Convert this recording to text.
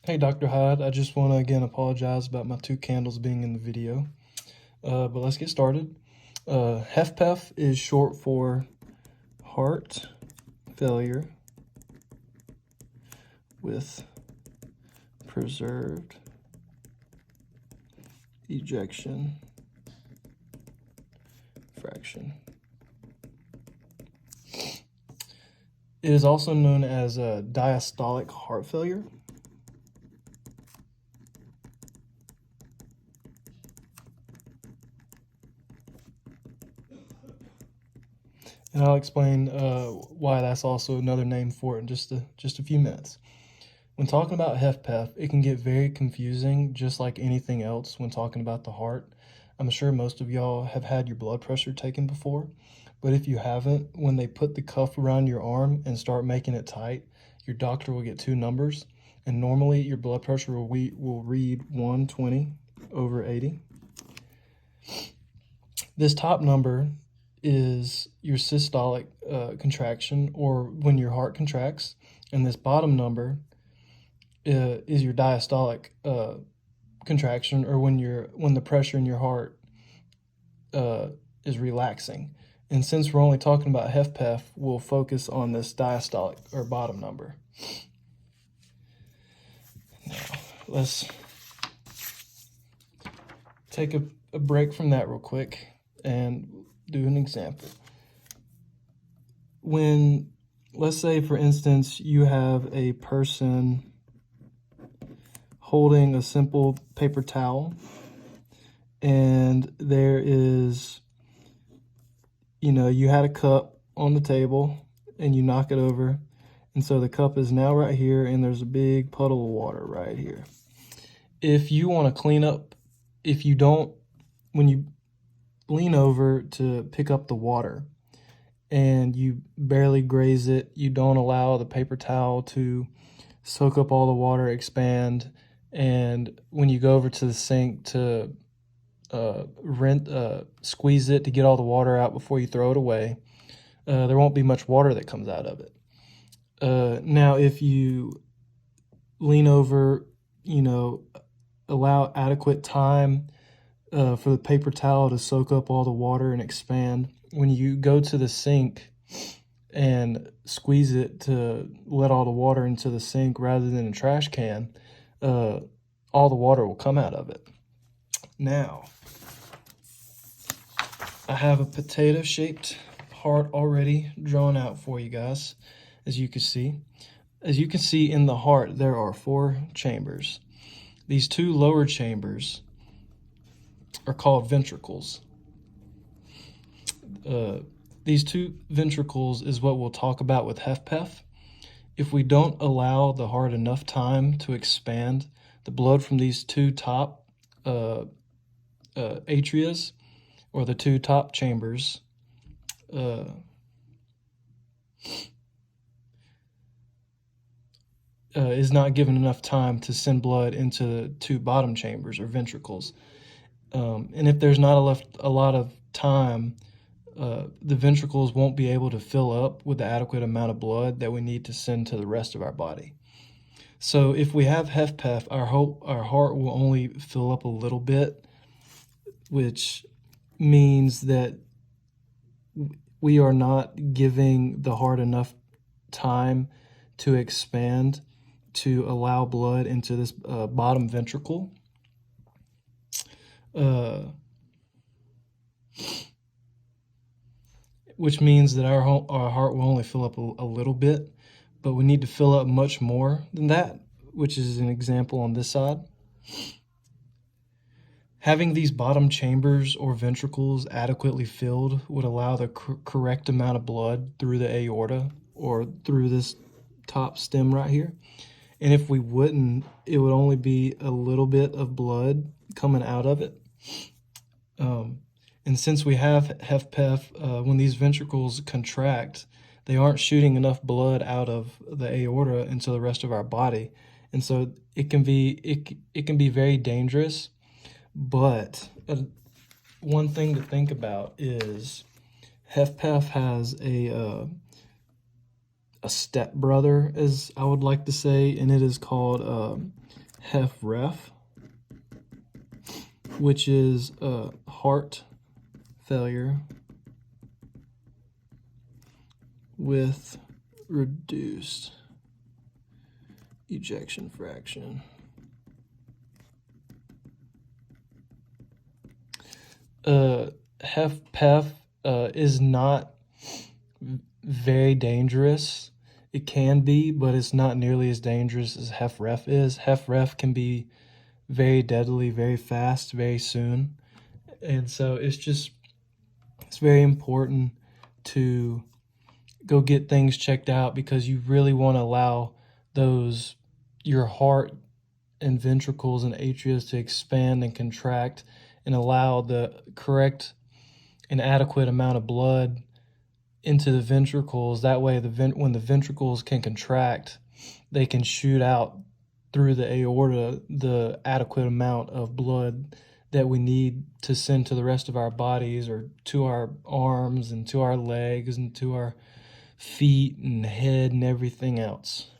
Hey, Dr. Hyde, I just want to again apologize about my two candles being in the video, but let's get started. HFpEF is short for heart failure with preserved ejection fraction. It is also known as diastolic heart failure. And I'll explain why that's also another name for it in just a few minutes. When talking about HFpEF, it can get very confusing, just like anything else when talking about the heart. I'm sure most of y'all have had your blood pressure taken before, but if you haven't, when they put the cuff around your arm and start making it tight, your doctor will get two numbers, and normally your blood pressure will read 120/80. This top number is your systolic contraction, or when your heart contracts, and this bottom number is your diastolic contraction, or when the pressure in your heart is relaxing. And since we're only talking about HFpEF, we'll focus on this diastolic or bottom number. Now, let's take a break from that real quick and do an example. When, let's say for instance, you have a person holding a simple paper towel, and there is, you had a cup on the table and you knock it over, and so the cup is now right here and there's a big puddle of water right here. If you want to clean up, when you lean over to pick up the water and you barely graze it, you don't allow the paper towel to soak up all the water, expand, and when you go over to the sink to squeeze it to get all the water out before you throw it away, there won't be much water that comes out of it. Now, if you lean over, allow adequate time for the paper towel to soak up all the water and expand, when you go to the sink and squeeze it to let all the water into the sink rather than a trash can, all the water will come out of it. Now, I have a potato-shaped heart already drawn out for you guys, as you can see. As you can see in the heart, there are 4 chambers. These 2 lower chambers are called ventricles. These 2 ventricles is what we'll talk about with HFpEF. If we don't allow the heart enough time to expand, the blood from these 2 top atrias, or the 2 top chambers, is not given enough time to send blood into the 2 bottom chambers or ventricles. And if there's not a lot of time, the ventricles won't be able to fill up with the adequate amount of blood that we need to send to the rest of our body. So if we have HFpEF, our heart will only fill up a little bit, which means that we are not giving the heart enough time to expand to allow blood into this bottom ventricle. Which means that our heart will only fill up a little bit, but we need to fill up much more than that, which is an example on this side. Having these bottom chambers or ventricles adequately filled would allow the correct amount of blood through the aorta or through this top stem right here. And if we wouldn't, it would only be a little bit of blood coming out of it. And since we have HFpEF, when these ventricles contract, they aren't shooting enough blood out of the aorta into the rest of our body. And so it can be very dangerous. But one thing to think about is HFpEF has a stepbrother, as I would like to say, and it is called HFrEF, which is heart failure with reduced ejection fraction. HFpEF is not very dangerous. It can be, but it's not nearly as dangerous as HFrEF is. HFrEF can be very deadly, very fast, very soon. And so it's very important to go get things checked out, because you really want to allow your heart and ventricles and atria to expand and contract and allow the correct and adequate amount of blood into the ventricles. That way, when the ventricles can contract, they can shoot out through the aorta the adequate amount of blood that we need to send to the rest of our bodies, or to our arms and to our legs and to our feet and head and everything else.